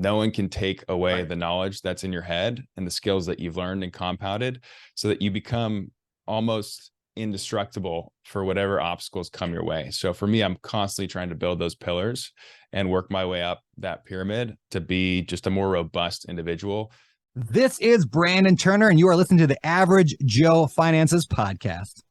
no one can take away the knowledge that's in your head and the skills that you've learned and compounded, so that you become almost indestructible for whatever obstacles come your way. So for me, I'm constantly trying to build those pillars and work my way up that pyramid to be just a more robust individual. This is Brandon Turner, and you are listening to the Average Joe Finances Podcast.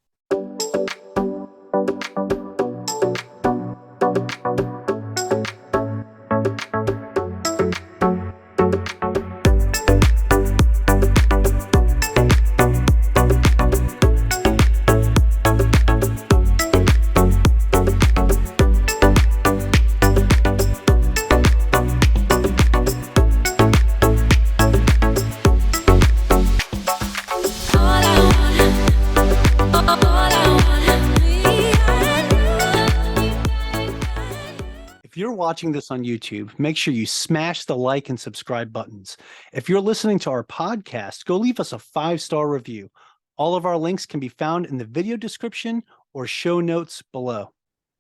Watching this on YouTube, make sure you smash the like and subscribe buttons. If you're listening to our podcast, go leave us a 5-star review. All of our links can be found in the video description or show notes below.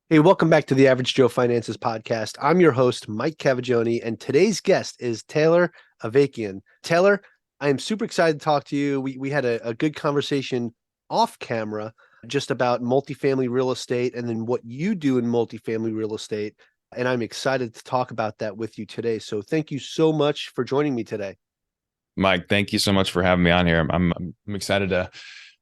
Hey, welcome back to the Average Joe Finances Podcast. I'm your host, Mike Cavagioni, and today's guest is Taylor Avakian. Taylor, I am super excited to talk to you. We had a good conversation off camera just about multifamily real estate and then what you do in multifamily real estate. And I'm excited to talk about that with you today. So thank you so much for joining me today. Mike, thank you so much for having me on here. I'm excited to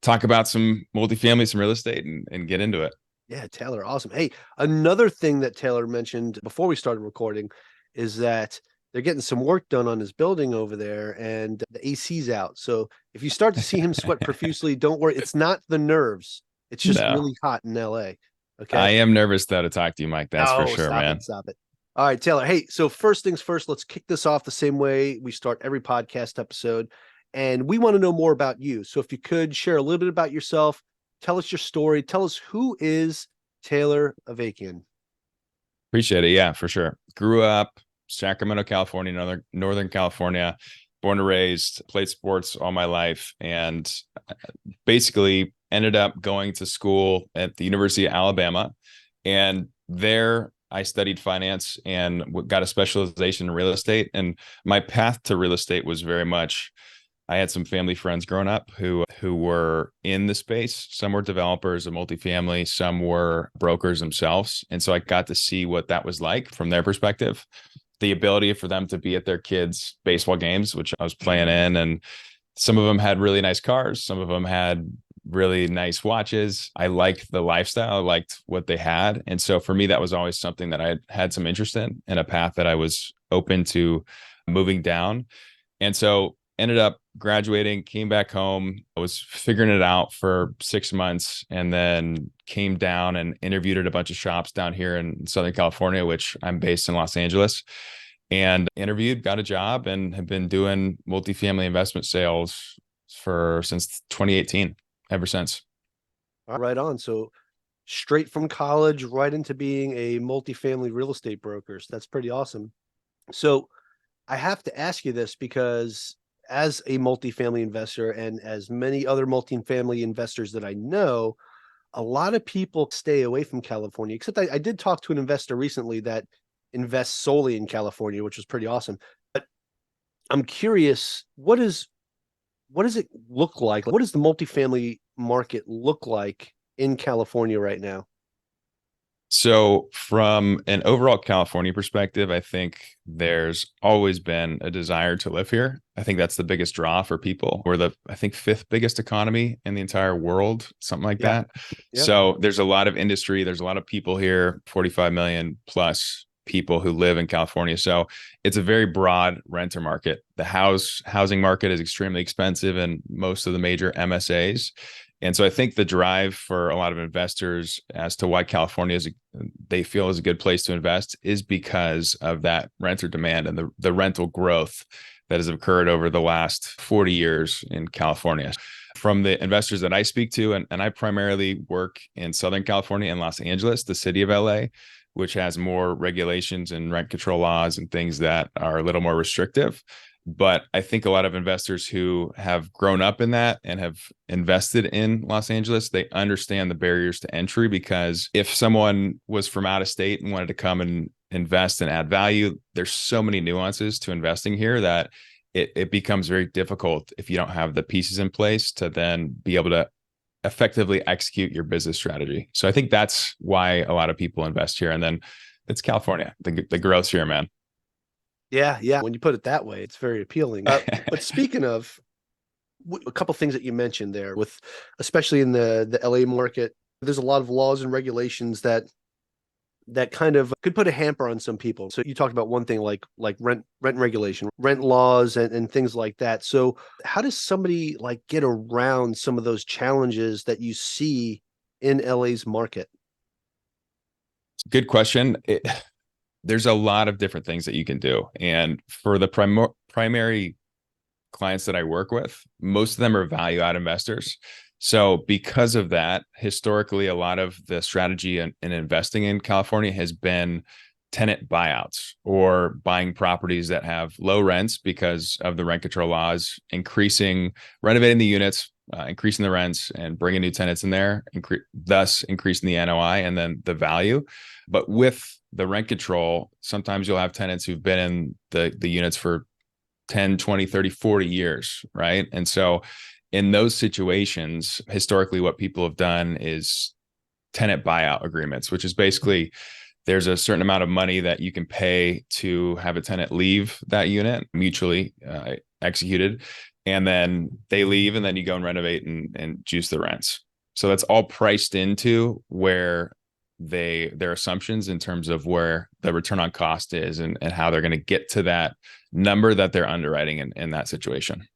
talk about some multifamily, some real estate, and get into it. Yeah, Taylor, awesome. Hey, another thing that Taylor mentioned before we started recording is that they're getting some work done on his building over there and the AC's out. So if you start to see him sweat profusely, don't worry. It's not the nerves. It's just really hot in LA. Okay. I am nervous though to talk to you, Mike. That's for sure, man. Stop it. All right, Taylor. Hey, so first things first, let's kick this off the same way we start every podcast episode. And we want to know more about you. So if you could share a little bit about yourself, tell us your story. Tell us, who is Taylor Avakian? Appreciate it. Yeah, for sure. Grew up Sacramento, California, Northern California, born and raised, played sports all my life, and basically ended up going to school at the University of Alabama. And there I studied finance and got a specialization in real estate. And my path to real estate was very much, I had some family friends growing up who were in the space. Some were developers of multifamily, some were brokers themselves. And so I got to see what that was like from their perspective. The ability for them to be at their kids' baseball games, which I was playing in. And some of them had really nice cars. Some of them had really nice watches. I liked the lifestyle. I liked what they had. And so for me, that was always something that I had some interest in, and a path that I was open to moving down. And so ended up graduating, came back home. I was figuring it out for 6 months, and then came down and interviewed at a bunch of shops down here in Southern California, which I'm based in Los Angeles, and interviewed, got a job, and have been doing multifamily investment sales since 2018. Ever since. Right on. So straight from college, right into being a multifamily real estate broker. So that's pretty awesome. So I have to ask you this, because as a multifamily investor and as many other multifamily investors that I know, a lot of people stay away from California, except I did talk to an investor recently that invests solely in California, which was pretty awesome. But I'm curious, what does it look like? What does the multifamily market look like in California right now? So from an overall California perspective, I think there's always been a desire to live here. I think that's the biggest draw for people. We're the, I think, 5th biggest economy in the entire world, something like that. Yep. So there's a lot of industry. There's a lot of people here, 45 million plus people who live in California. So it's a very broad renter market. The housing market is extremely expensive in most of the major MSAs. And so I think the drive for a lot of investors as to why California they feel is a good place to invest is because of that renter demand and the rental growth that has occurred over the last 40 years in California. From the investors that I speak to, and I primarily work in Southern California and Los Angeles, the city of LA, which has more regulations and rent control laws and things that are a little more restrictive. But I think a lot of investors who have grown up in that and have invested in Los Angeles, they understand the barriers to entry, because if someone was from out of state and wanted to come and invest and add value. There's so many nuances to investing here that it becomes very difficult if you don't have the pieces in place to then be able to effectively execute your business strategy. So I think that's why a lot of people invest here. And then it's California, the growth's here, man. Yeah, yeah. When you put it that way, it's very appealing. But speaking of a couple things that you mentioned there, with especially in the LA market, there's a lot of laws and regulations that kind of could put a hamper on some people. So you talked about one thing like rent regulation, rent laws and things like that. So how does somebody like get around some of those challenges that you see in LA's market? Good question. There's a lot of different things that you can do. And for the primary clients that I work with, most of them are value add investors. So because of that, historically, a lot of the strategy in investing in California has been tenant buyouts or buying properties that have low rents because of the rent control laws, renovating the units, increasing the rents and bringing new tenants in there, thus increasing the NOI and then the value. But with the rent control, sometimes you'll have tenants who've been in the units for 10, 20, 30, 40 years, right? And so in those situations, historically, what people have done is tenant buyout agreements, which is basically there's a certain amount of money that you can pay to have a tenant leave that unit, mutually executed, and then they leave, and then you go and renovate and juice the rents. So that's all priced into where their assumptions in terms of where the return on cost is and how they're going to get to that number that they're underwriting in that situation.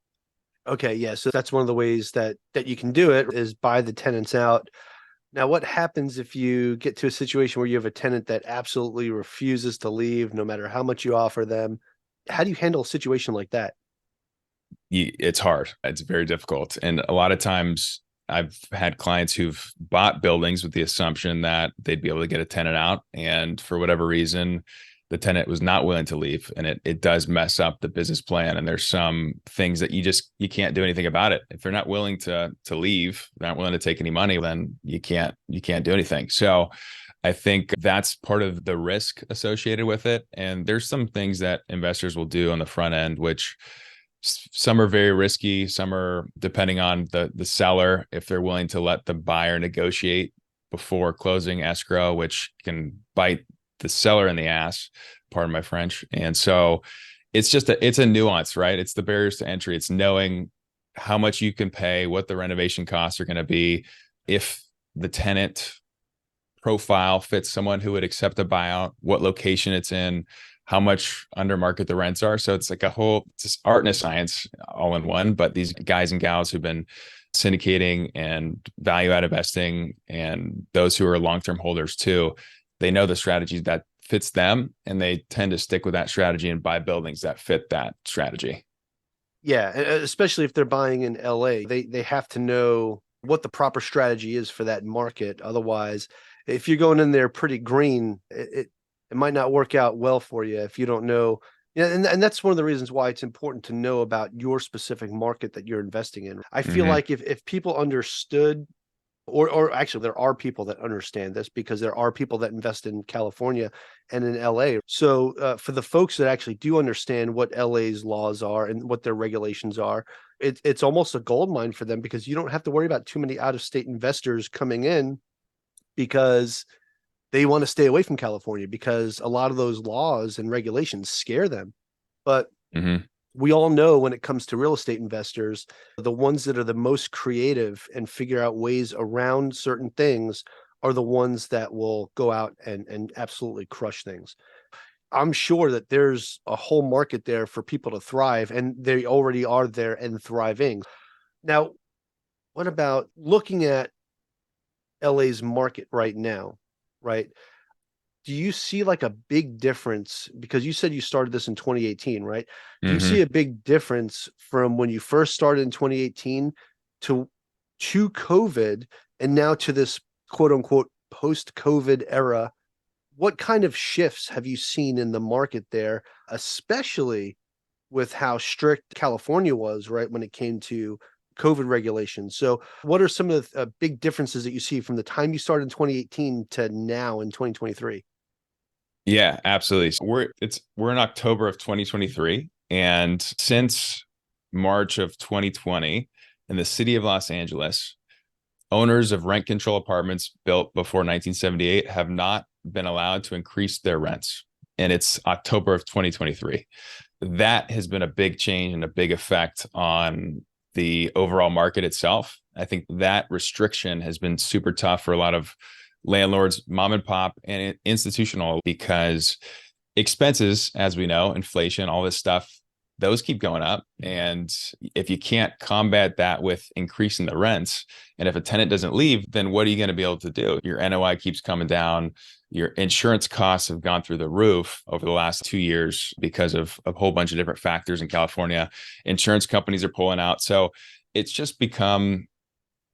Okay, yeah. So that's one of the ways that you can do it is buy the tenants out. Now, what happens if you get to a situation where you have a tenant that absolutely refuses to leave, no matter how much you offer them? How do you handle a situation like that? It's hard. It's very difficult. And a lot of times I've had clients who've bought buildings with the assumption that they'd be able to get a tenant out. And for whatever reason, the tenant was not willing to leave. And it does mess up the business plan. And there's some things that you can't do anything about it. If they're not willing to leave, they're not willing to take any money, then you can't do anything. So I think that's part of the risk associated with it. And there's some things that investors will do on the front end, which some are very risky. Some are depending on the seller, if they're willing to let the buyer negotiate before closing escrow, which can bite the seller in the ass, pardon my French. And so it's a nuance, right? It's the barriers to entry. It's knowing how much you can pay, what the renovation costs are going to be, if the tenant profile fits someone who would accept a buyout, what location it's in, how much under market the rents are. So it's like it's just art and a science all in one. But these guys and gals who've been syndicating and value add investing, and those who are long-term holders too, they know the strategy that fits them, and they tend to stick with that strategy and buy buildings that fit that strategy. Yeah, especially if they're buying in LA, they have to know what the proper strategy is for that market. Otherwise, if you're going in there pretty green, it might not work out well for you if you don't know. Yeah, and that's one of the reasons why it's important to know about your specific market that you're investing in. I feel like if people understood, or actually there are people that understand this, because there are people that invest in California and in LA. So for the folks that actually do understand what LA's laws are and what their regulations are, it's almost a gold mine for them, because you don't have to worry about too many out-of-state investors coming in because they want to stay away from California, because a lot of those laws and regulations scare them. But we all know when it comes to real estate investors, the ones that are the most creative and figure out ways around certain things are the ones that will go out and absolutely crush things. I'm sure that there's a whole market there for people to thrive, and they already are there and thriving. Now, what about looking at LA's market right now, right? Do you see like a big difference? Because you said you started this in 2018, right? Do you see a big difference from when you first started in 2018 to COVID and now to this quote unquote post-COVID era? What kind of shifts have you seen in the market there, especially with how strict California was, right, when it came to COVID regulations? So what are some of the big differences that you see from the time you started in 2018 to now in 2023? Yeah, absolutely. So we're in October of 2023, and since March of 2020, in the city of Los Angeles, owners of rent control apartments built before 1978 have not been allowed to increase their rents. And it's October of 2023. That has been a big change and a big effect on the overall market itself. I think that restriction has been super tough for a lot of landlords, mom and pop, and institutional, because expenses, as we know, inflation, all this stuff, those keep going up. And if you can't combat that with increasing the rents, and if a tenant doesn't leave, then what are you going to be able to do? Your NOI keeps coming down. Your insurance costs have gone through the roof over the last 2 years because of a whole bunch of different factors in California. Insurance companies are pulling out. So it's just become,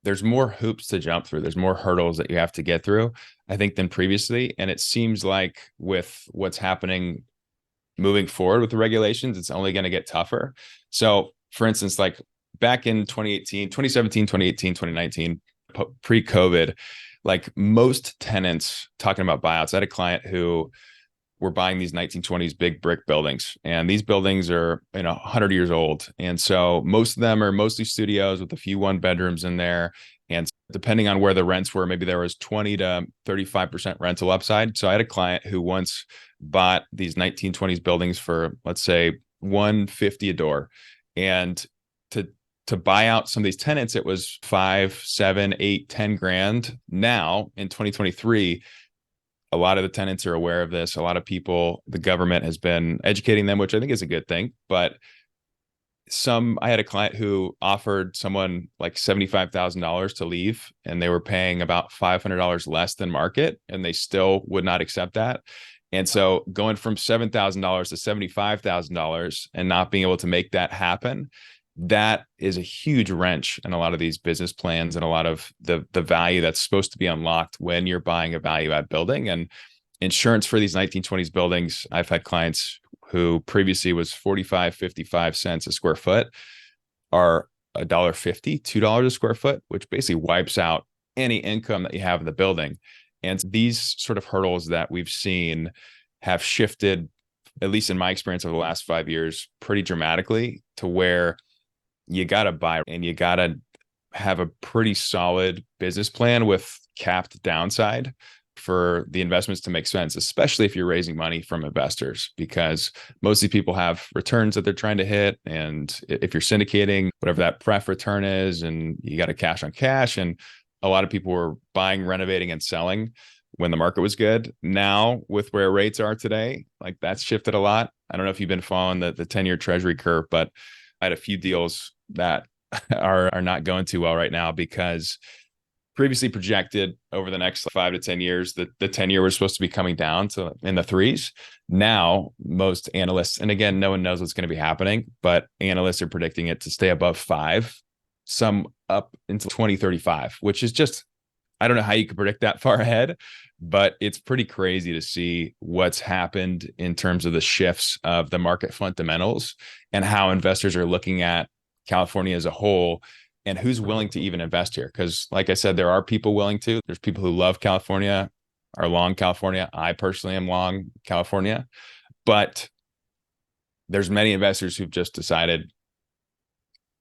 there's more hoops to jump through. There's more hurdles that you have to get through, I think, than previously. And it seems like with what's happening moving forward with the regulations, it's only going to get tougher. So for instance, like back in 2018, 2017, 2018, 2019, pre-COVID, like most tenants talking about buyouts. I had a client who were buying these 1920s big brick buildings, and these buildings are 100 years old. And so most of them are mostly studios with a few one bedrooms in there. And depending on where the rents were, maybe there was 20 to 35% rental upside. So I had a client who once bought these 1920s buildings for, let's say, 150 a door. And to buy out some of these tenants, it was 5, 7, 8, 10 grand. Now in 2023, a lot of the tenants are aware of this. A lot of people, the government has been educating them, which I think is a good thing. But I had a client who offered someone like $75,000 to leave, and they were paying about $500 less than market, and they still would not accept that. And so going from $7,000 to $75,000 and not being able to make that happen, that is a huge wrench in a lot of these business plans and a lot of the value that's supposed to be unlocked when you're buying a value add building. And insurance for these 1920s buildings, I've had clients who previously was 45, 55 cents a square foot, are $1.50, $2 a square foot, which basically wipes out any income that you have in the building. And these sort of hurdles that we've seen have shifted, at least in my experience over the last 5 years, pretty dramatically, to where you got to buy and you got to have a pretty solid business plan with capped downside for the investments to make sense, especially if you're raising money from investors, because mostly people have returns that they're trying to hit. And if you're syndicating, whatever that pref return is, and you got a cash on cash, and a lot of people were buying, renovating, and selling when the market was good. Now, with where rates are today, like that's shifted a lot. I don't know if you've been following the 10-year treasury curve, but I had a few deals that are not going too well right now, because previously projected over the next 5 to 10 years that the 10-year was supposed to be coming down to in the threes. Now, most analysts, and again, no one knows what's going to be happening, but analysts are predicting it to stay above 5, some up until 2035, which is just, I don't know how you could predict that far ahead, but it's pretty crazy to see what's happened in terms of the shifts of the market fundamentals and how investors are looking at California as a whole and who's willing to even invest here. Because like I said, there are people willing to. There's people who love California, are long California. I personally am long California, but there's many investors who've just decided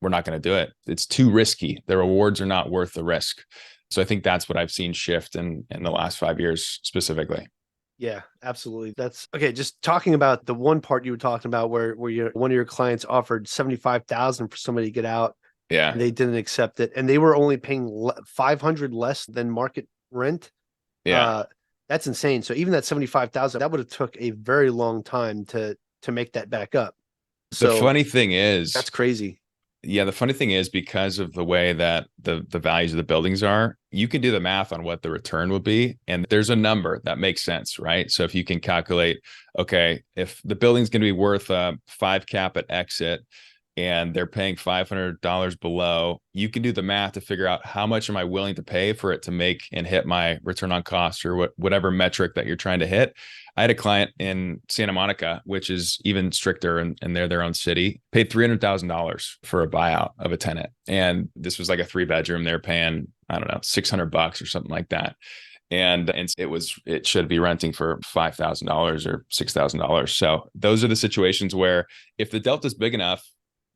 we're not going to do it. It's too risky. The rewards are not worth the risk. So I think that's what I've seen shift in the last 5 years specifically. Yeah, absolutely. That's okay. Just talking about the one part you were talking about where one of your clients offered 75,000 for somebody to get out. Yeah. And they didn't accept it. And they were only paying 500 less than market rent. Yeah. That's insane. So even that 75,000, that would have took a very long time to make that back up. So the funny thing is, that's crazy. Yeah, the funny thing is, because of the way that the values of the buildings are, you can do the math on what the return would be. And there's a number that makes sense, right? So if you can calculate, okay, if the building's going to be worth a 5 cap at exit and they're paying $500 below, you can do the math to figure out how much am I willing to pay for it to make and hit my return on cost, or whatever metric that you're trying to hit. I had a client in Santa Monica, which is even stricter, and they're their own city, paid $300,000 for a buyout of a tenant. And this was like a 3-bedroom. They're paying, I don't know, $600 or something like that. and it should be renting for $5,000 or $6,000. So those are the situations where if the delta is big enough,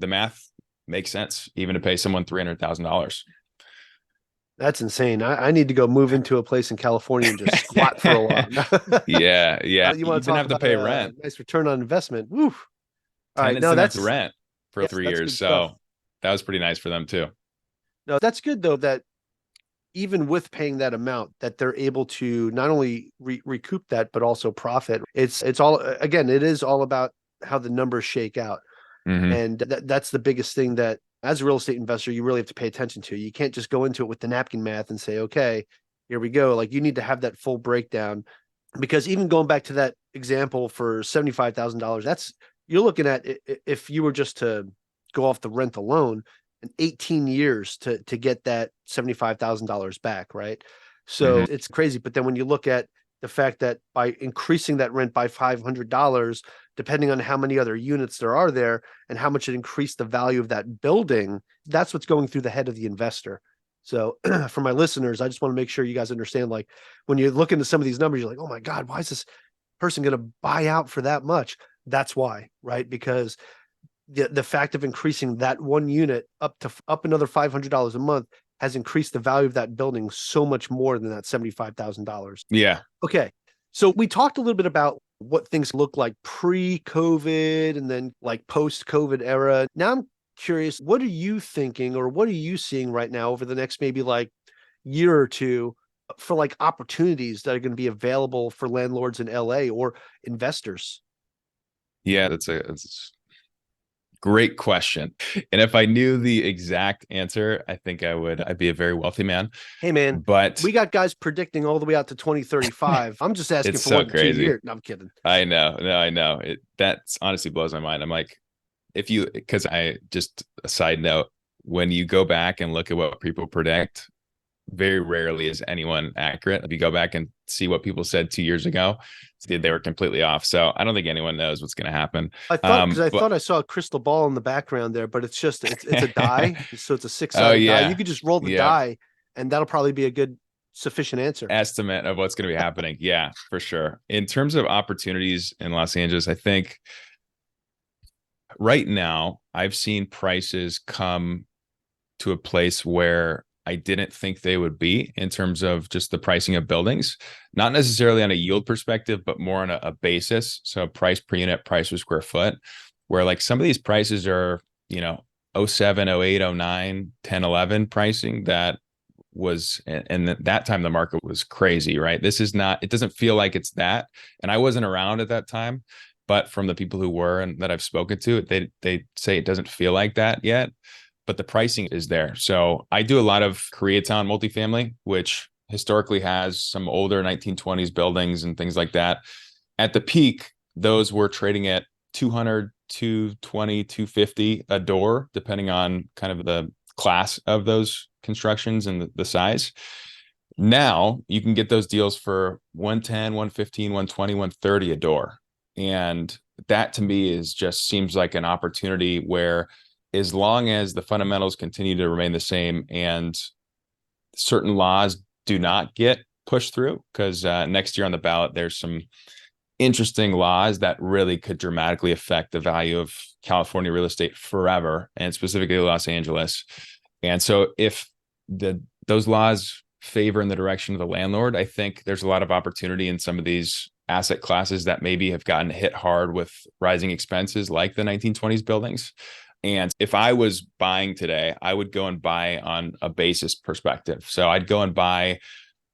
the math makes sense, even to pay someone $300,000. That's insane. I need to go move into a place in California and just squat for a while. Yeah. You want to didn't talk have to about pay a rent. nice return on investment. Woo. All right. Tenants No, didn't have to that's rent for yes, 3 that's years. good So stuff. that was pretty nice for them too. No, that's good though, that even with paying that amount, that they're able to not only recoup that, but also profit. It's all, again, it is all about how the numbers shake out. Mhm. And that's the biggest thing that as a real estate investor, you really have to pay attention to. You can't just go into it with the napkin math and say, okay, here we go. Like, you need to have that full breakdown, because even going back to that example for $75,000, that's, you're looking at, if you were just to go off the rent alone, and 18 years to get that $75,000 back, right? So it's crazy. But then when you look at the fact that by increasing that rent by $500, depending on how many other units there are there and how much it increased the value of that building, that's what's going through the head of the investor. So for my listeners, I just want to make sure you guys understand, like, when you look into some of these numbers, you're like, oh my God, why is this person going to buy out for that much? That's why, right? Because the fact of increasing that one unit up another $500 a month has increased the value of that building so much more than that $75,000. Yeah. Okay. So we talked a little bit about what things look like pre-COVID and then like post-COVID era. Now I'm curious, what are you thinking, or what are you seeing right now over the next maybe like year or two for like opportunities that are going to be available for landlords in LA or investors? Yeah, that's a great question. And if I knew the exact answer, I think I'd be a very wealthy man. Hey man, But we got guys predicting all the way out to 2035. I'm just asking it's for so 1 to 2 crazy. years. No, I'm kidding. I know. No, I know. That's honestly blows my mind. I'm like, because I just a side note, when you go back and look at what people predict, very rarely is anyone accurate. If you go back and see what people said 2 years ago, they were completely off. So I don't think anyone knows what's going to happen. I thought I saw a crystal ball in the background there, but it's just it's a die, so it's a 6-sided die. You could just roll the die, and that'll probably be a good sufficient answer. Estimate of what's going to be happening. Yeah, for sure. In terms of opportunities in Los Angeles, I think right now I've seen prices come to a place where I didn't think they would be in terms of just the pricing of buildings, not necessarily on a yield perspective, but more on a basis. So price per unit, price per square foot, where like some of these prices are, 07, 08, 09, 10, 11 pricing that was, and that time the market was crazy, right? This is not, it doesn't feel like it's that. And I wasn't around at that time, but from the people who were and that I've spoken to, they say it doesn't feel like that yet, but the pricing is there. So I do a lot of Koreatown multifamily, which historically has some older 1920s buildings and things like that. At the peak, those were trading at 200, 220, 250 a door, depending on kind of the class of those constructions and the size. Now you can get those deals for 110, 115, 120, 130 a door. And that to me seems like an opportunity where, as long as the fundamentals continue to remain the same and certain laws do not get pushed through, because next year on the ballot, there's some interesting laws that really could dramatically affect the value of California real estate forever, and specifically Los Angeles. And so if those laws favor in the direction of the landlord, I think there's a lot of opportunity in some of these asset classes that maybe have gotten hit hard with rising expenses, like the 1920s buildings. And if I was buying today, I would go and buy on a basis perspective. So I'd go and buy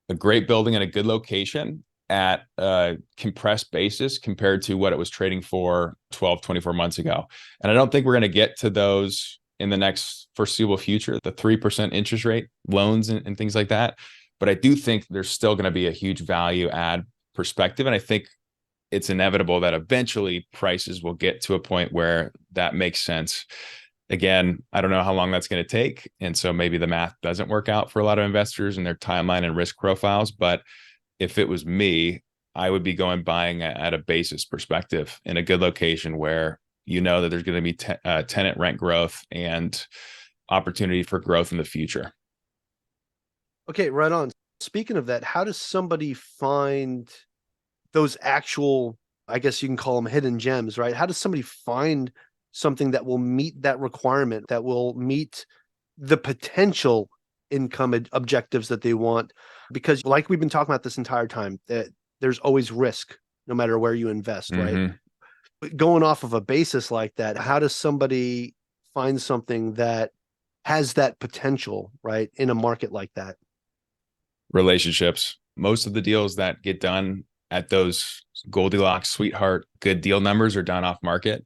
a great building in a good location at a compressed basis compared to what it was trading for 12, 24 months ago. And I don't think we're going to get to those in the next foreseeable future, the 3% interest rate loans and things like that. But I do think there's still going to be a huge value add perspective. And I think it's inevitable that eventually prices will get to a point where that makes sense. Again, I don't know how long that's going to take. And so maybe the math doesn't work out for a lot of investors and their timeline and risk profiles. But if it was me, I would be buying at a basis perspective in a good location where that there's going to be tenant rent growth and opportunity for growth in the future. Okay, right on. Speaking of that, how does somebody find those actual, I guess you can call them hidden gems, right? How does somebody find something that will meet that requirement, that will meet the potential income objectives that they want? Because like we've been talking about this entire time, that there's always risk no matter where you invest, right? Going off of a basis like that, how does somebody find something that has that potential, right, in a market like that? Relationships. Most of the deals that get done at those Goldilocks sweetheart good deal numbers are done off market.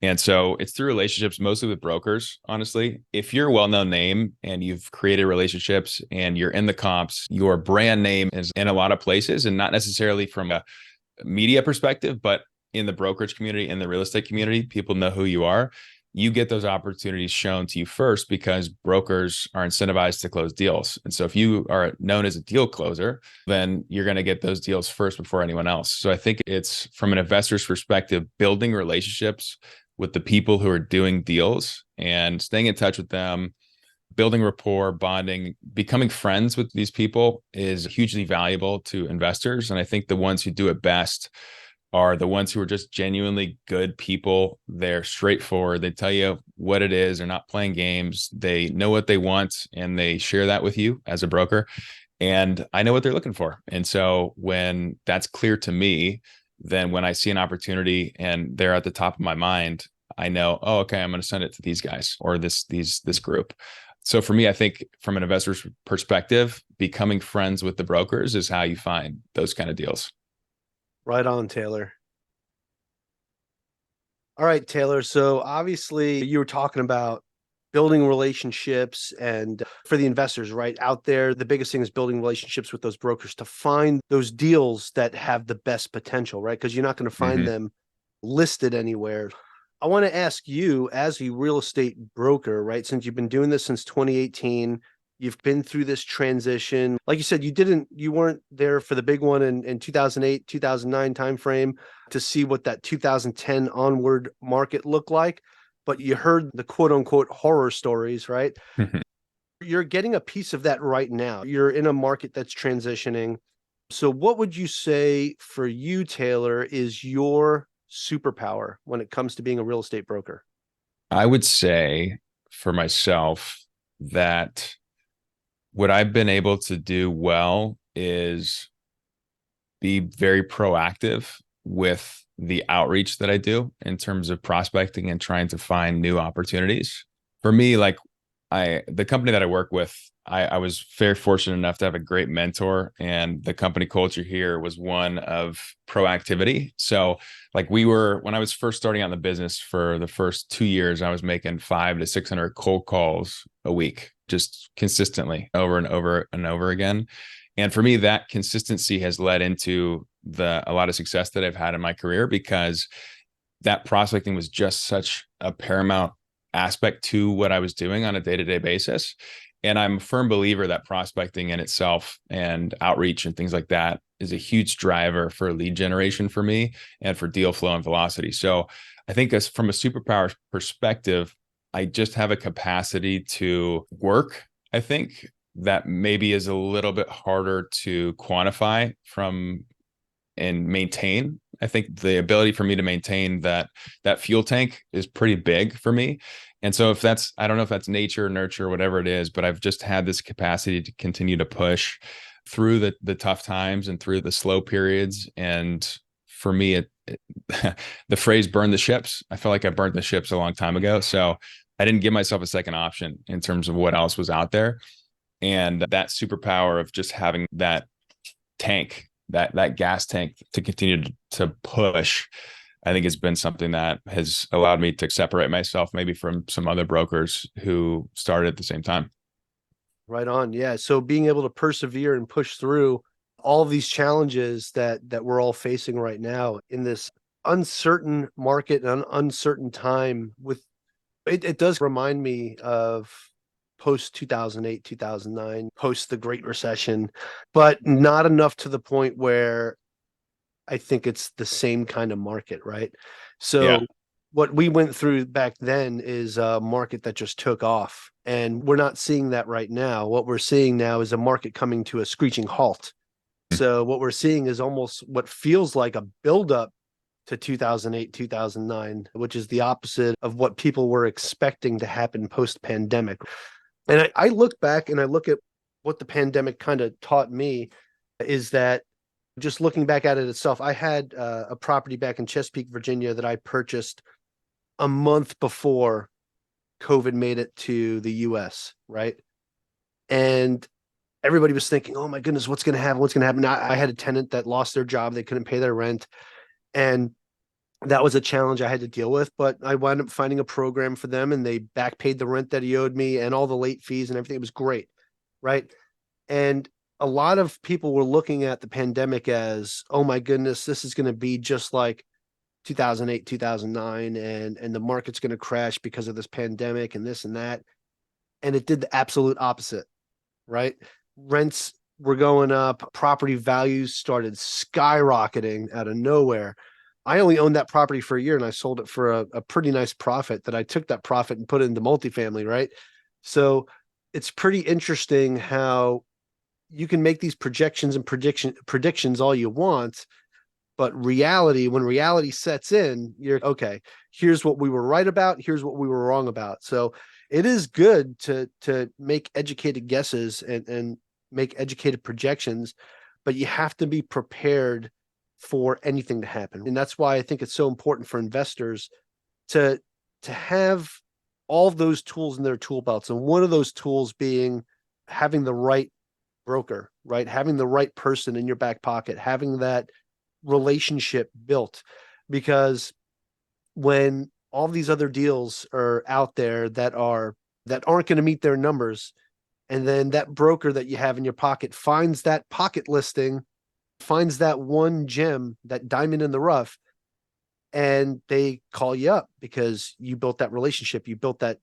And so it's through relationships, mostly with brokers, honestly. If you're a well-known name and you've created relationships and you're in the comps, your brand name is in a lot of places, and not necessarily from a media perspective, but in the brokerage community, in the real estate community, people know who you are. You get those opportunities shown to you first because brokers are incentivized to close deals. And so if you are known as a deal closer, then you're going to get those deals first before anyone else. So I think it's, from an investor's perspective, building relationships with the people who are doing deals and staying in touch with them, building rapport, bonding, becoming friends with these people is hugely valuable to investors. And I think the ones who do it best are the ones who are just genuinely good people. They're straightforward. They tell you what it is. They're not playing games. They know what they want, and they share that with you as a broker. And I know what they're looking for. And so when that's clear to me, then when I see an opportunity and they're at the top of my mind, I know, oh, okay, I'm going to send it to these guys or this group. So for me, I think from an investor's perspective, becoming friends with the brokers is how you find those kind of deals. Right on, Taylor. All right, Taylor. So obviously you were talking about building relationships, and for the investors right out there, the biggest thing is building relationships with those brokers to find those deals that have the best potential, right? Because you're not going to find them listed anywhere. I want to ask you, as a real estate broker, right? Since you've been doing this since 2018, you've been through this transition. Like you said, you weren't there for the big one in 2008, 2009 timeframe to see what that 2010 onward market looked like, but you heard the quote unquote horror stories, right? You're getting a piece of that right now. You're in a market that's transitioning. So what would you say for you, Taylor, is your superpower when it comes to being a real estate broker? I would say for myself that what I've been able to do well is be very proactive with the outreach that I do in terms of prospecting and trying to find new opportunities. For me, like the company that I work with, I was very fortunate enough to have a great mentor, and the company culture here was one of proactivity. So like when I was first starting out in the business, for the first 2 years, I was making 500 to 600 cold calls a week, just consistently over and over and over again. And for me, that consistency has led into a lot of success that I've had in my career, because that prospecting was just such a paramount aspect to what I was doing on a day-to-day basis. And I'm a firm believer that prospecting in itself and outreach and things like that is a huge driver for lead generation for me and for deal flow and velocity. So I think as from a superpower perspective, I just have a capacity to work, I think, that maybe is a little bit harder to quantify and maintain. I think the ability for me to maintain that fuel tank is pretty big for me. And so I don't know if that's nature, nurture, whatever it is, but I've just had this capacity to continue to push through the tough times and through the slow periods. And for me, the phrase burn the ships, I feel like I burnt the ships a long time ago. So I didn't give myself a second option in terms of what else was out there. And that superpower of just having that tank, that gas tank to continue to push, I think has been something that has allowed me to separate myself maybe from some other brokers who started at the same time. Right on. Yeah. So being able to persevere and push through all of these challenges that we're all facing right now in this uncertain market and uncertain time, with it does remind me of post 2008, 2009, post the Great Recession, but not enough to the point where I think it's the same kind of market, right? So Yeah. what we went through back then is a market that just took off. And we're not seeing that right now. What we're seeing now is a market coming to a screeching halt. So what we're seeing is almost what feels like a buildup to 2008, 2009, which is the opposite of what people were expecting to happen post-pandemic. And I look back and I look at what the pandemic kind of taught me is that just looking back at it itself, I had a property back in Chesapeake, Virginia that I purchased a month before COVID made it to the US, right? And everybody was thinking, oh my goodness, what's going to happen? What's going to happen? I had a tenant that lost their job. They couldn't pay their rent. And that was a challenge I had to deal with, but I wound up finding a program for them and they back paid the rent that he owed me and all the late fees and everything. It was great. Right. And a lot of people were looking at the pandemic as, oh my goodness, this is going to be just like 2008, 2009, and the market's going to crash because of this pandemic and this and that. And it did the absolute opposite, right? Rents were going up, property values started skyrocketing out of nowhere. I only owned that property for a year and I sold it for a pretty nice profit that I took that profit and put it into multifamily, right? So it's pretty interesting how you can make these projections and predictions all you want, but reality, when reality sets in, you're okay, here's what we were right about, here's what we were wrong about. So it is good to make educated guesses and make educated projections, but you have to be prepared for anything to happen. And that's why I think it's so important for investors to have all of those tools in their tool belts. And one of those tools being having the right broker, right? Having the right person in your back pocket, having that relationship built, because when all these other deals are out there that aren't going to meet their numbers, and then that broker that you have in your pocket finds that pocket listing, finds that one gem, that diamond in the rough, and they call you up because you built that relationship, you built that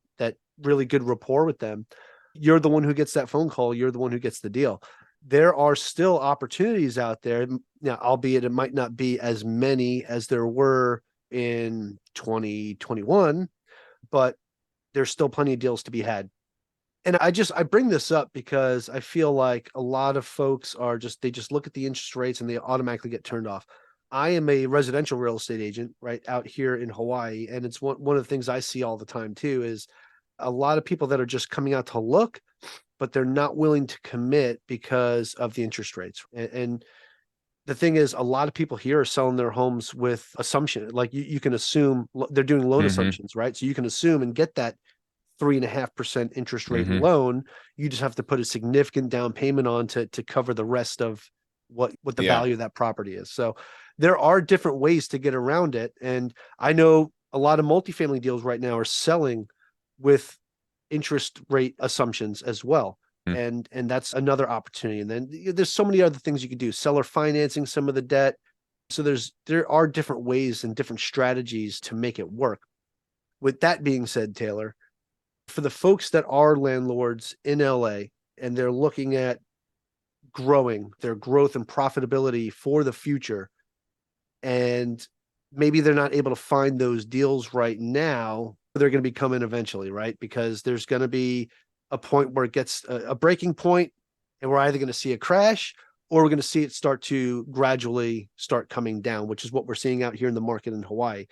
really good rapport with them. You're the one who gets that phone call, you're the one who gets the deal. There are still opportunities out there, now, albeit it might not be as many as there were in 2021, but there's still plenty of deals to be had. And I bring this up because I feel like a lot of folks they just look at the interest rates and they automatically get turned off. I am a residential real estate agent right out here in Hawaii. And it's one of the things I see all the time too, is a lot of people that are just coming out to look, but they're not willing to commit because of the interest rates. And the thing is, a lot of people here are selling their homes with assumption. Like you can assume they're doing loan assumptions, right? So you can assume and get that 3.5% interest rate loan. You just have to put a significant down payment on to cover the rest of what the value of that property is. So there are different ways to get around it. And I know a lot of multifamily deals right now are selling with interest rate assumptions as well. And that's another opportunity. And then there's so many other things you could do, seller financing some of the debt. So there are different ways and different strategies to make it work. With that being said, Taylor, for the folks that are landlords in LA and they're looking at growing their growth and profitability for the future, and maybe they're not able to find those deals right now, they're going to be coming eventually, right? Because there's going to be a point where it gets a breaking point and we're either going to see a crash or we're going to see it start to gradually start coming down, which is what we're seeing out here in the market in Hawaii.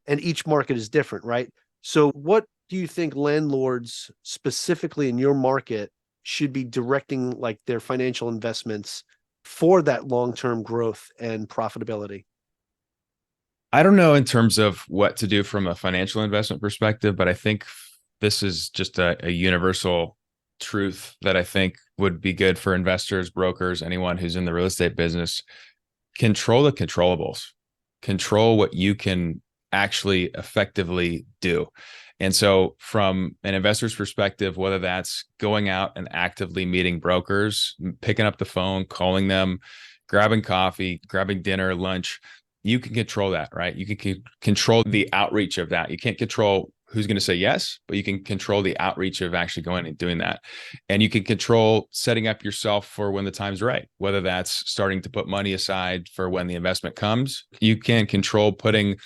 And each market is different, right? So what do you think landlords specifically in your market should be directing like their financial investments for that long-term growth and profitability? I don't know in terms of what to do from a financial investment perspective, but I think this is just a universal truth that I think would be good for investors, brokers, anyone who's in the real estate business. Control the controllables. Control what you can actually effectively do. And so from an investor's perspective, whether that's going out and actively meeting brokers, picking up the phone, calling them, grabbing coffee, grabbing dinner, lunch, you can control that, right? You can control the outreach of that. You can't control who's going to say yes, but you can control the outreach of actually going and doing that. And you can control setting up yourself for when the time's right, whether that's starting to put money aside for when the investment comes. You can control putting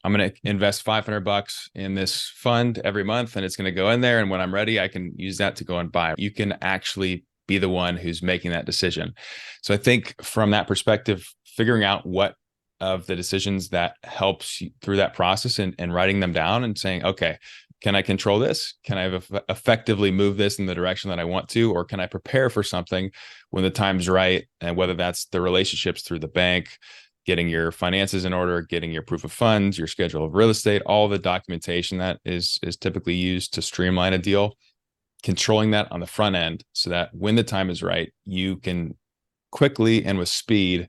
I'm going to invest $500 in this fund every month, and it's going to go in there. And when I'm ready, I can use that to go and buy. You can actually be the one who's making that decision. So I think from that perspective, figuring out what of the decisions that helps you through that process and writing them down and saying, okay, can I control this? Can I effectively move this in the direction that I want to? Or can I prepare for something when the time's right? And whether that's the relationships through the bank, getting your finances in order, getting your proof of funds, your schedule of real estate, all the documentation that is typically used to streamline a deal, controlling that on the front end so that when the time is right, you can quickly and with speed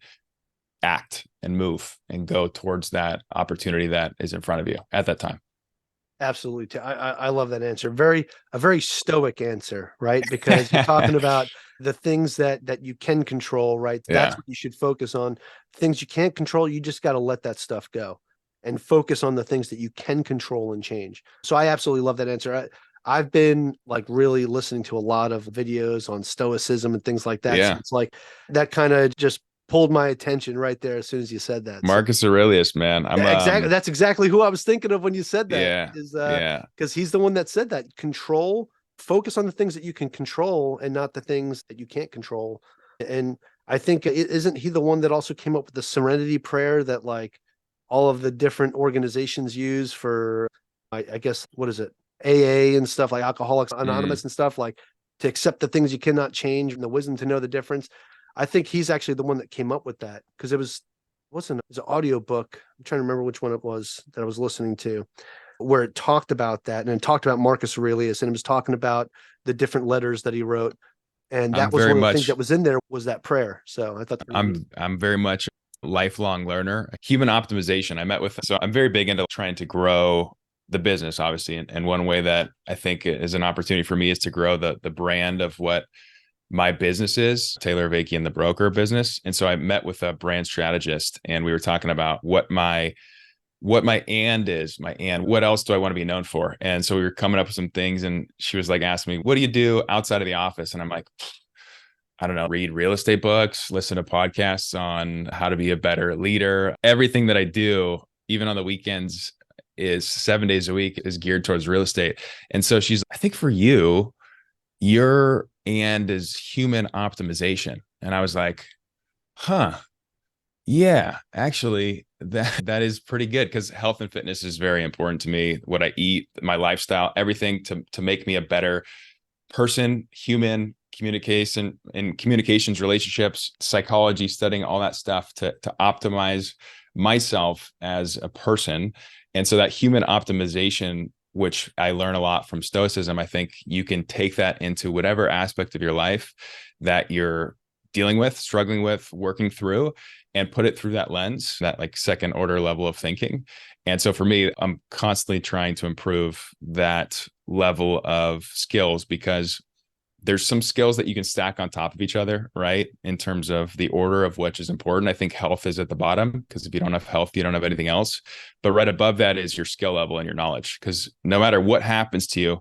act and move and go towards that opportunity that is in front of you at that time. Absolutely. I love that answer. A very stoic answer, right? Because you're talking about the things that you can control, right? That's what you should focus on. Things you can't control, you just got to let that stuff go and focus on the things that you can control and change. So I absolutely love that answer. I've been like really listening to a lot of videos on stoicism and things like that. Yeah. So it's like that kind of just pulled my attention right there as soon as you said that. Marcus Aurelius, man. Exactly. That's exactly who I was thinking of when you said that. Yeah. Because he's the one that said that. Focus on the things that you can control and not the things that you can't control. And I think, isn't he the one that also came up with the serenity prayer that like all of the different organizations use for, I guess, what is it? AA and stuff, like Alcoholics Anonymous and stuff, like to accept the things you cannot change and the wisdom to know the difference. I think he's actually the one that came up with that, because it was an audio book. I'm trying to remember which one it was that I was listening to, where it talked about that, and it talked about Marcus Aurelius, and it was talking about the different letters that he wrote. And that was one of the things that was in there was that prayer. So I thought I'm very much a lifelong learner. Human optimization. So I'm very big into trying to grow the business, obviously. And one way that I think is an opportunity for me is to grow the brand of what my business is, Taylor Avakian, the broker business. And so I met with a brand strategist, and we were talking about what my and is, what else do I want to be known for? And so we were coming up with some things, and she was like asking me, what do you do outside of the office? And I'm like, I don't know, read real estate books, listen to podcasts on how to be a better leader. Everything that I do, even on the weekends, is 7 days a week is geared towards real estate. And so she's, I think for you, your and is human optimization. And I was like, yeah, actually that is pretty good, because health and fitness is very important to me. What I eat, my lifestyle, everything to make me a better person, human, communication and communications, relationships, psychology, studying all that stuff to optimize myself as a person. And so that human optimization, which I learn a lot from Stoicism, I think you can take that into whatever aspect of your life that you're dealing with, struggling with, working through, and put it through that lens, that like second order level of thinking. And so for me, I'm constantly trying to improve that level of skills, because there's some skills that you can stack on top of each other, right? In terms of the order of which is important. I think health is at the bottom, because if you don't have health, you don't have anything else. But right above that is your skill level and your knowledge, because no matter what happens to you,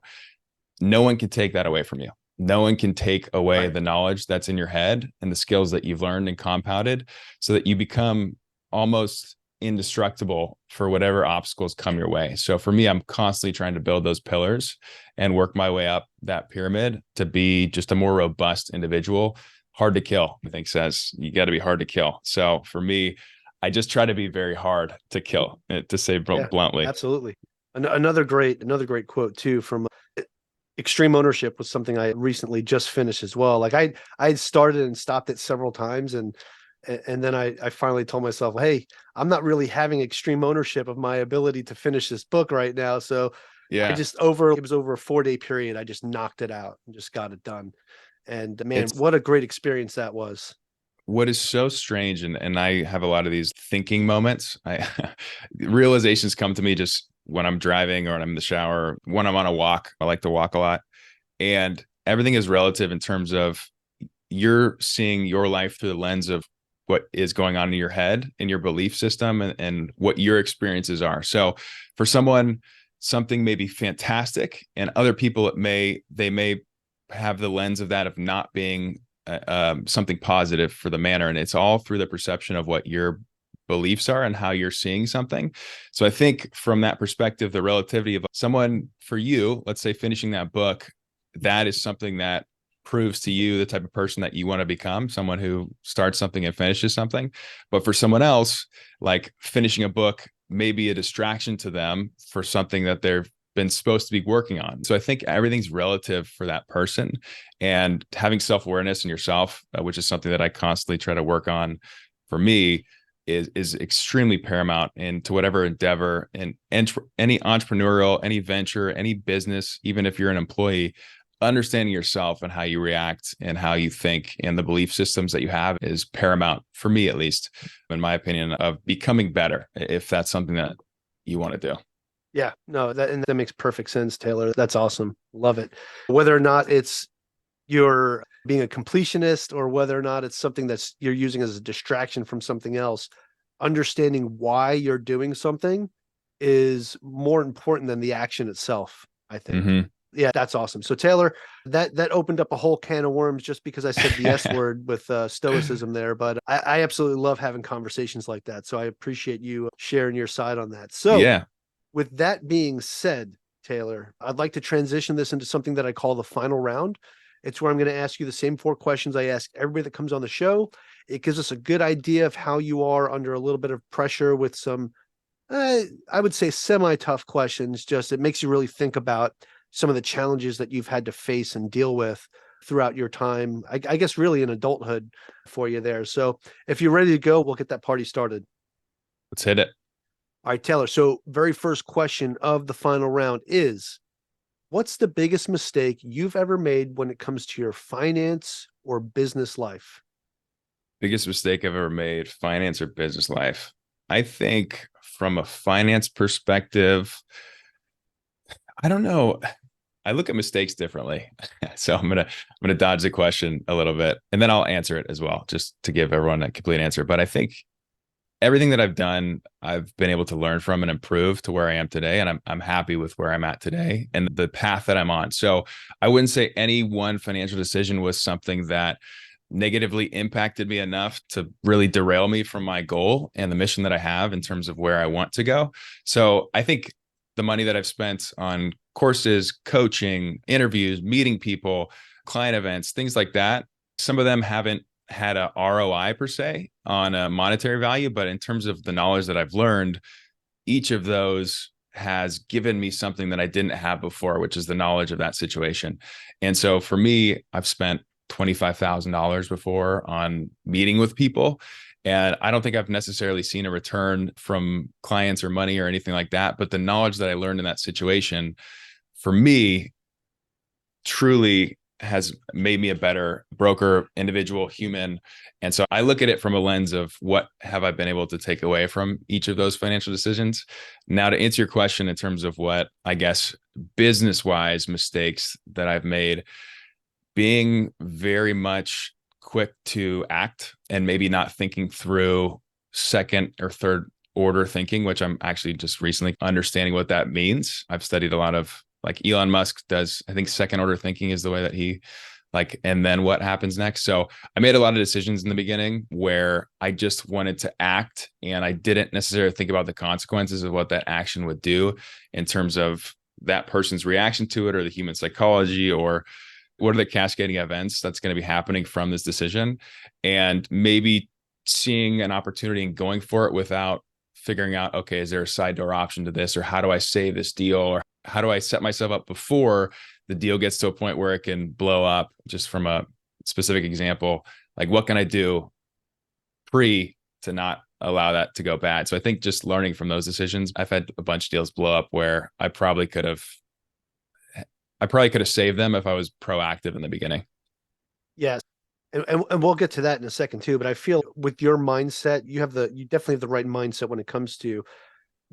no one can take that away from you. No one can take away the knowledge that's in your head and the skills that you've learned and compounded, so that you become almost indestructible for whatever obstacles come your way. So for me, I'm constantly trying to build those pillars and work my way up that pyramid to be just a more robust individual. Hard to kill, I think, says you got to be hard to kill. So for me, I just try to be very hard to kill, to say bluntly. Absolutely. Another great quote too from Extreme Ownership was something I recently just finished as well. Like I started and stopped it several times, and then I finally told myself, hey, I'm not really having extreme ownership of my ability to finish this book right now. So yeah, it was over a 4-day period. I just knocked it out and just got it done. And man, what a great experience that was. What is so strange, and I have a lot of these thinking moments. Realizations come to me just when I'm driving or when I'm in the shower, when I'm on a walk. I like to walk a lot, and everything is relative in terms of you're seeing your life through the lens of what is going on in your head and your belief system and what your experiences are. So for someone, something may be fantastic, and other people, they may have the lens of that of not being something positive for the manner. And it's all through the perception of what your beliefs are and how you're seeing something. So I think from that perspective, the relativity of someone, for you, let's say finishing that book, that is something that proves to you the type of person that you want to become, someone who starts something and finishes something. But for someone else, like finishing a book may be a distraction to them for something that they've been supposed to be working on. So I think everything's relative for that person, and having self-awareness in yourself, which is something that I constantly try to work on for me, is extremely paramount into whatever endeavor and any entrepreneurial, any venture, any business, even if you're an employee. Understanding yourself and how you react and how you think and the belief systems that you have is paramount, for me at least, in my opinion, of becoming better, if that's something that you want to do. Yeah, no, that makes perfect sense, Taylor. That's awesome. Love it. Whether or not it's you're being a completionist or whether or not it's something that's you're using as a distraction from something else, understanding why you're doing something is more important than the action itself, I think. Mm-hmm. Yeah, that's awesome. So Taylor, that opened up a whole can of worms just because I said the S word with stoicism there, but I absolutely love having conversations like that. So I appreciate you sharing your side on that. So Yeah. with that being said, Taylor, I'd like to transition this into something that I call the final round. It's where I'm going to ask you the same 4 questions I ask everybody that comes on the show. It gives us a good idea of how you are under a little bit of pressure with some, I would say, semi-tough questions. Just it makes you really think about some of the challenges that you've had to face and deal with throughout your time, I guess really in adulthood for you there. So if you're ready to go, we'll get that party started. Let's hit it. All right, Taylor. So very first question of the final round is, what's the biggest mistake you've ever made when it comes to your finance or business life? Biggest mistake I've ever made, finance or business life. I think from a finance perspective, I don't know. I look at mistakes differently. So I'm gonna dodge the question a little bit, and then I'll answer it as well, just to give everyone a complete answer. But I think everything that I've done, I've been able to learn from and improve to where I am today. And I'm happy with where I'm at today and the path that I'm on. So I wouldn't say any one financial decision was something that negatively impacted me enough to really derail me from my goal and the mission that I have in terms of where I want to go. So I think the money that I've spent on courses, coaching, interviews, meeting people, client events, things like that, some of them haven't had a ROI per se on a monetary value, but in terms of the knowledge that I've learned, each of those has given me something that I didn't have before, which is the knowledge of that situation. And so for me, I've spent $25,000 before on meeting with people, and I don't think I've necessarily seen a return from clients or money or anything like that. But the knowledge that I learned in that situation, for me, truly has made me a better broker, individual, human. And so I look at it from a lens of what have I been able to take away from each of those financial decisions. Now, to answer your question in terms of what I guess business-wise mistakes that I've made, being very much quick to act and maybe not thinking through second or third order thinking, which I'm actually just recently understanding what that means. I've studied a lot of, like Elon Musk does, I think second order thinking is the way that he and then what happens next. So I made a lot of decisions in the beginning where I just wanted to act and I didn't necessarily think about the consequences of what that action would do in terms of that person's reaction to it or the human psychology or what are the cascading events that's going to be happening from this decision, and maybe seeing an opportunity and going for it without figuring out, okay, is there a side door option to this, or how do I save this deal, or how do I set myself up before the deal gets to a point where it can blow up? Just from a specific example, like what can I do pre to not allow that to go bad? So I think just learning from those decisions, I've had a bunch of deals blow up where I probably could have saved them if I was proactive in the beginning. Yes. And we'll get to that in a second too, but I feel with your mindset, you definitely have the right mindset when it comes to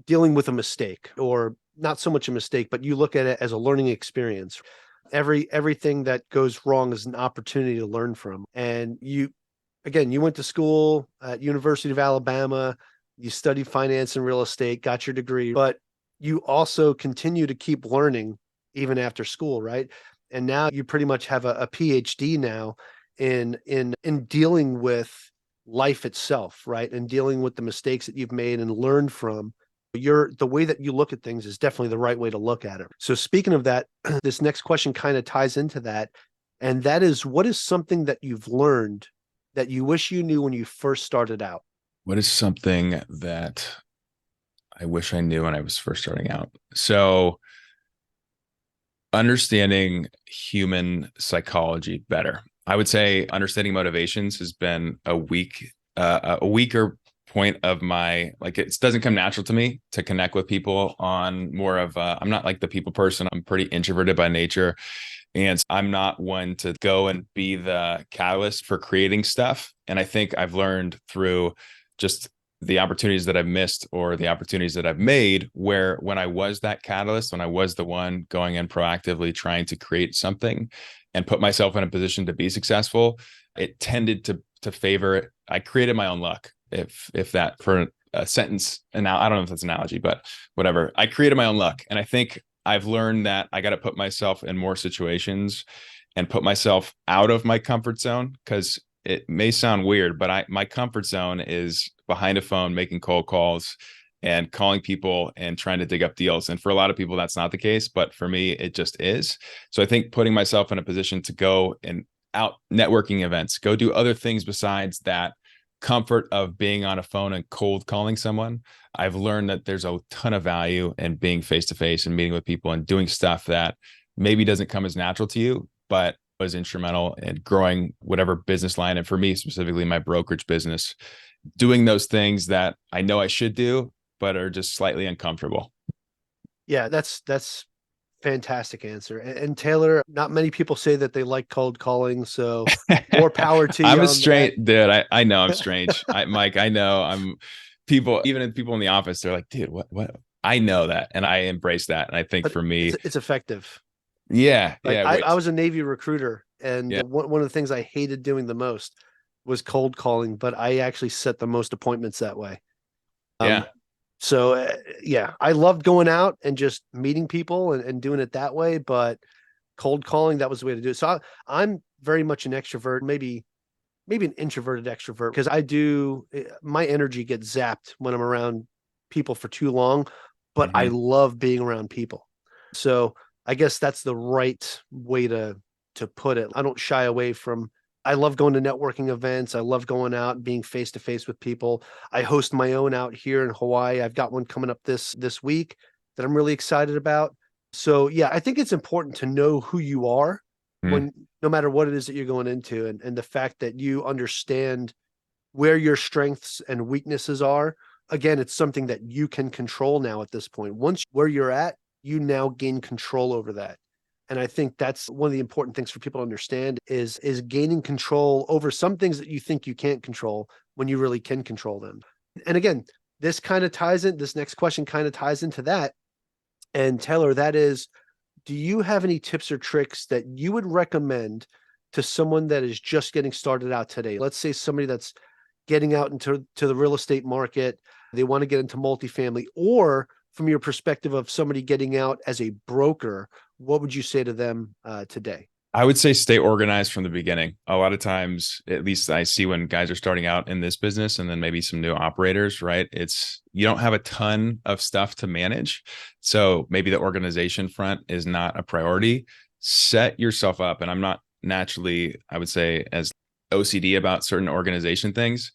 dealing with a mistake, or not so much a mistake, but you look at it as a learning experience. Everything that goes wrong is an opportunity to learn from. And you went to school at University of Alabama, you studied finance and real estate, got your degree, but you also continue to keep learning even after school, right? And now you pretty much have a PhD now in dealing with life itself, right? And dealing with the mistakes that you've made and learned from. The way that you look at things is definitely the right way to look at it. So speaking of that, this next question kind of ties into that. And that is, what is something that you've learned that you wish you knew when you first started out? What is something that I wish I knew when I was first starting out? So understanding human psychology better. I would say understanding motivations has been a weaker point of my, like, it doesn't come natural to me to connect with people on more of I'm not like the people person. I'm pretty introverted by nature. And I'm not one to go and be the catalyst for creating stuff. And I think I've learned through just the opportunities that I've missed or the opportunities that I've made, where when I was that catalyst, when I was the one going in proactively trying to create something and put myself in a position to be successful, it tended to favor it. I created my own luck. If that, for a sentence, and now I don't know if that's an analogy, but whatever. I created my own luck. And I think I've learned that I got to put myself in more situations and put myself out of my comfort zone, because it may sound weird, but my comfort zone is behind a phone, making cold calls and calling people and trying to dig up deals. And for a lot of people, that's not the case, but for me, it just is. So I think putting myself in a position to go and out networking events, go do other things besides that comfort of being on a phone and cold calling someone. I've learned that there's a ton of value in being face to face and meeting with people and doing stuff that maybe doesn't come as natural to you, but was instrumental in growing whatever business line. And for me, specifically my brokerage business, doing those things that I know I should do, but are just slightly uncomfortable. Yeah, that's fantastic answer. And Taylor, not many people say that they like cold calling, so more power to you. I'm a on strange that. dude. I know I'm strange. Mike, I know I'm people, even people in the office, they're like, dude, what? I know that. And I embrace that. And I think But for me, it's effective. yeah, Like yeah, I was a Navy recruiter, and yeah, one of the things I hated doing the most was cold calling, but I actually set the most appointments that way. yeah. So yeah, I loved going out and just meeting people and doing it that way, but cold calling, that was the way to do it. So I'm very much an extrovert, maybe an introverted extrovert, because my energy gets zapped when I'm around people for too long, but I Mhm. love being around people. So I guess that's the right way to put it. I don't shy away from. I love going to networking events. I love going out and being face to face with people. I host my own out here in Hawaii. I've got one coming up this week that I'm really excited about. So yeah, I think it's important to know who you are Mhm. when, no matter what it is that you're going into, and the fact that you understand where your strengths and weaknesses are. Again, it's something that you can control now at this point. Once where you're at, you now gain control over that. And I think that's one of the important things for people to understand is gaining control over some things that you think you can't control when you really can control them. And again, this next question kind of ties into that. And Taylor, that is, do you have any tips or tricks that you would recommend to someone that is just getting started out today? Let's say somebody that's getting out into the real estate market, they want to get into multifamily, or from your perspective of somebody getting out as a broker, what would you say to them today? I would say stay organized from the beginning. A lot of times, at least I see when guys are starting out in this business and then maybe some new operators, right? You don't have a ton of stuff to manage. So maybe the organization front is not a priority. Set yourself up. And I'm not naturally, I would say, as OCD about certain organization things.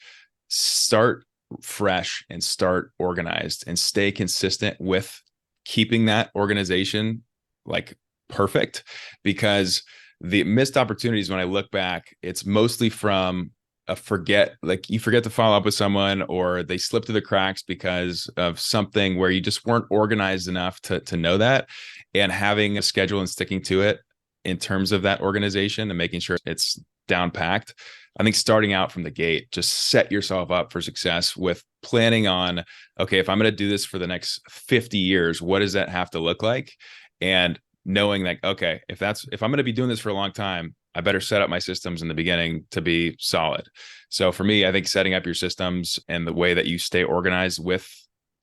Start fresh and start organized and stay consistent with keeping that organization like perfect, because the missed opportunities, when I look back, it's mostly from like you forget to follow up with someone, or they slip through the cracks because of something where you just weren't organized enough to know that. And having a schedule and sticking to it in terms of that organization and making sure it's down packed. I think starting out from the gate, just set yourself up for success with planning on, okay, if I'm going to do this for the next 50 years, what does that have to look like? And knowing that, okay, if I'm going to be doing this for a long time, I better set up my systems in the beginning to be solid. So for me, I think setting up your systems and the way that you stay organized with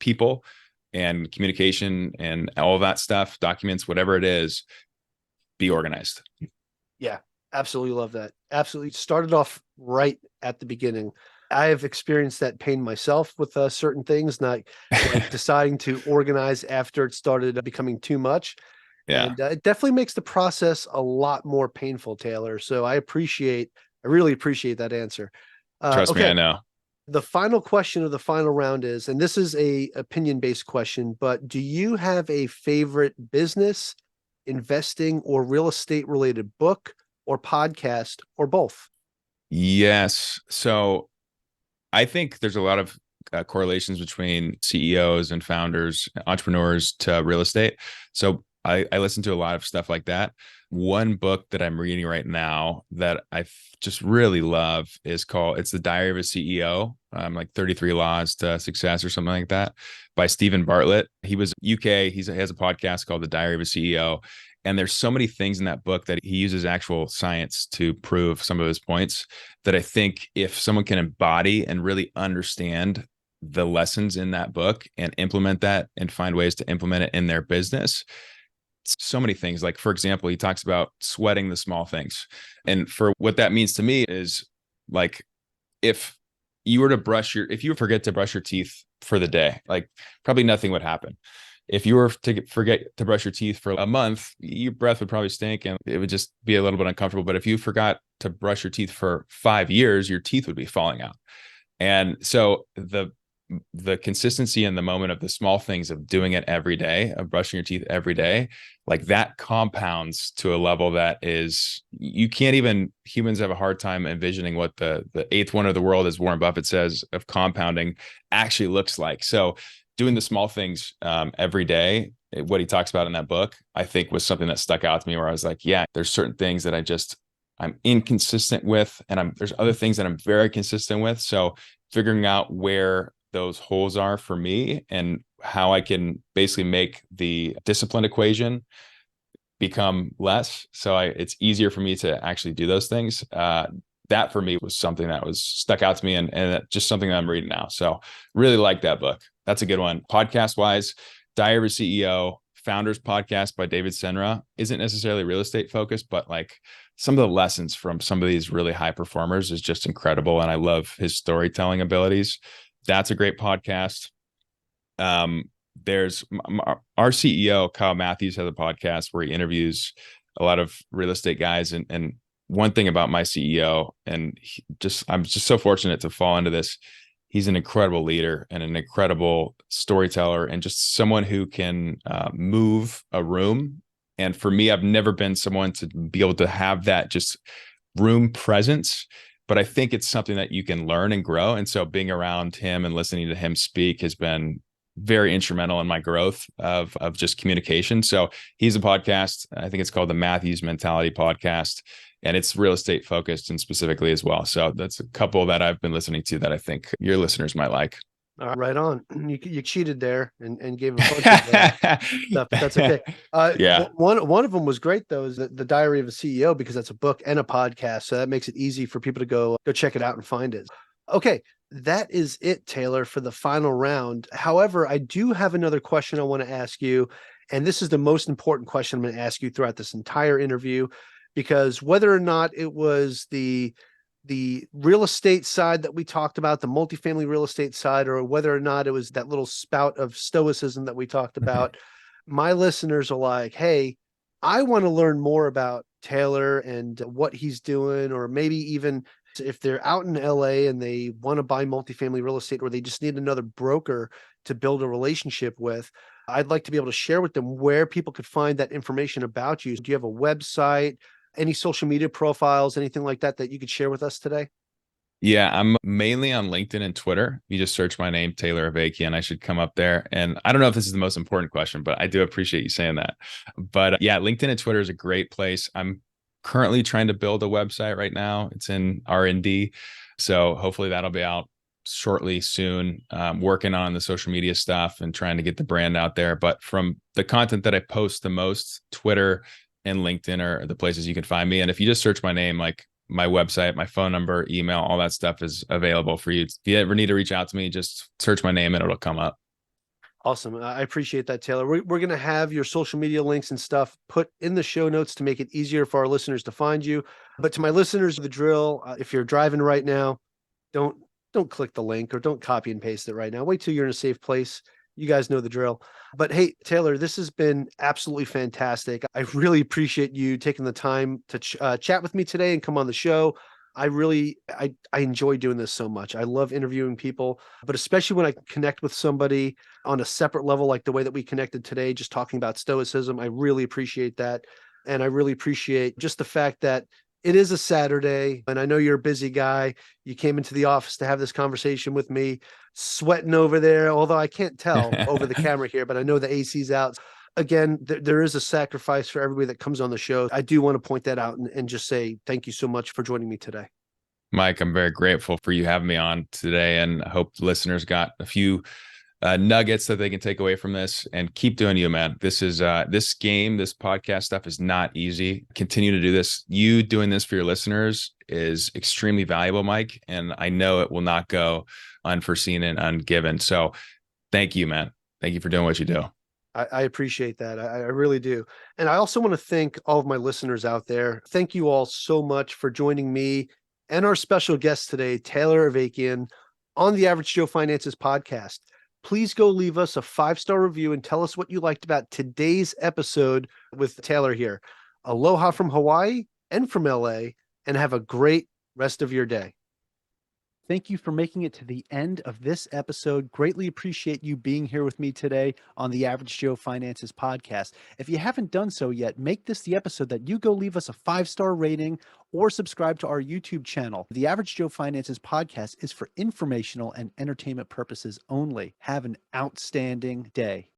people and communication and all of that stuff, documents, whatever it is, be organized. Yeah, absolutely love that. Absolutely started off right at the beginning. I have experienced that pain myself with certain things, not like deciding to organize after it started becoming too much. Yeah. And it definitely makes the process a lot more painful, Taylor. So I really appreciate that answer. Trust me, Okay. I know. The final question of the final round is, and this is a opinion-based question, but do you have a favorite business, investing, or real estate related book or podcast or both? Yes. So I think there's a lot of correlations between CEOs and founders, entrepreneurs to real estate. So I listen to a lot of stuff like that. One book that I'm reading right now that just really love it's The Diary of a CEO, like 33 Laws to Success or something like that, by Stephen Bartlett. He was UK. He has a podcast called The Diary of a CEO. And there's so many things in that book that he uses actual science to prove some of his points that I think if someone can embody and really understand the lessons in that book and implement that and find ways to implement it in their business, so many things. Like, for example, he talks about sweating the small things. And for what that means to me is like, if you forget to brush your teeth for the day, like probably nothing would happen. If you were to forget to brush your teeth for a month, your breath would probably stink and it would just be a little bit uncomfortable. But if you forgot to brush your teeth for 5 years, your teeth would be falling out. And so the consistency in the moment of the small things of doing it every day, of brushing your teeth every day, like that compounds to a level that is, humans have a hard time envisioning what the eighth wonder of the world, as Warren Buffett says, of compounding actually looks like. So doing the small things every day, what he talks about in that book, I think was something that stuck out to me where I was like, yeah, there's certain things that I'm inconsistent with, and there's other things that I'm very consistent with. So figuring out where those holes are for me and how I can basically make the discipline equation become less. So it's easier for me to actually do those things. That for me was something that was stuck out to me and just something that I'm reading now. So really like that book. That's a good one. Podcast wise, Diary of a CEO, Founders Podcast by David Senra isn't necessarily real estate focused, but like some of the lessons from some of these really high performers is just incredible. And I love his storytelling abilities. That's a great podcast. There's our CEO, Kyle Matthews, has a podcast where he interviews a lot of real estate guys. And one thing about my CEO, and I'm just so fortunate to fall into this. He's an incredible leader and an incredible storyteller and just someone who can move a room. And for me, I've never been someone to be able to have that just room presence, but I think it's something that you can learn and grow. And so being around him and listening to him speak has been very instrumental in my growth of just communication. So he's a podcast. I think it's called the Matthews Mentality Podcast, and it's real estate focused and specifically as well. So that's a couple that I've been listening to that I think your listeners might like. Right on. You cheated there and gave a bunch of stuff, but that's okay. Yeah. One of them was great though, is the Diary of a CEO, because that's a book and a podcast. So that makes it easy for people to go check it out and find it. Okay. That is it, Taylor, for the final round. However, I do have another question I want to ask you. And this is the most important question I'm going to ask you throughout this entire interview, because whether or not it was the real estate side that we talked about, the multifamily real estate side, or whether or not it was that little spout of stoicism that we talked about, my listeners are like, hey, I want to learn more about Taylor and what he's doing, or maybe even if they're out in LA and they want to buy multifamily real estate, or they just need another broker to build a relationship with, I'd like to be able to share with them where people could find that information about you. Do you have a website, any social media profiles, anything like that you could share with us today? Yeah, I'm mainly on LinkedIn and Twitter. You just search my name, Taylor Avakian, I should come up there. And I don't know if this is the most important question, but I do appreciate you saying that. But yeah, LinkedIn and Twitter is a great place. I'm currently trying to build a website right now. It's in R&D. So hopefully that'll be out shortly soon. Working on the social media stuff and trying to get the brand out there. But from the content that I post the most, Twitter and LinkedIn are the places you can find me. And if you just search my name, like my website, my phone number, email, all that stuff is available for you. If you ever need to reach out to me, just search my name and it'll come up. Awesome. I appreciate that, Taylor. We're going to have your social media links and stuff put in the show notes to make it easier for our listeners to find you. But to my listeners, the drill, if you're driving right now, don't don't click the link or don't copy and paste it right now. Wait till you're in a safe place. You guys know the drill. But hey, Taylor, this has been absolutely fantastic. I really appreciate you taking the time to chat with me today and come on the show. I enjoy doing this so much. I love interviewing people, but especially when I connect with somebody on a separate level, like the way that we connected today, just talking about Stoicism. I really appreciate that. And I really appreciate just the fact that it is a Saturday, and I know you're a busy guy. You came into the office to have this conversation with me, sweating over there, although I can't tell over the camera here, but I know the AC's out. Again, there is a sacrifice for everybody that comes on the show. I do want to point that out and just say thank you so much for joining me today. Mike, I'm very grateful for you having me on today, and I hope the listeners got a few nuggets that they can take away from this. And keep doing you, man. This is this podcast stuff is not easy. Continue to do this. You doing this for your listeners is extremely valuable, Mike, and I know it will not go unforeseen and ungiven. So thank you, man. Thank you for doing what you do. I appreciate that. I really do. And I also want to thank all of my listeners out there. Thank you all so much for joining me and our special guest today, Taylor Avakian, on the Average Joe Finances podcast. Please go leave us a 5-star review and tell us what you liked about today's episode with Taylor here. Aloha from Hawaii and from LA, and have a great rest of your day. Thank you for making it to the end of this episode. Greatly appreciate you being here with me today on the Average Joe Finances podcast. If you haven't done so yet, make this the episode that you go leave us a 5-star rating or subscribe to our YouTube channel. The Average Joe Finances podcast is for informational and entertainment purposes only. Have an outstanding day.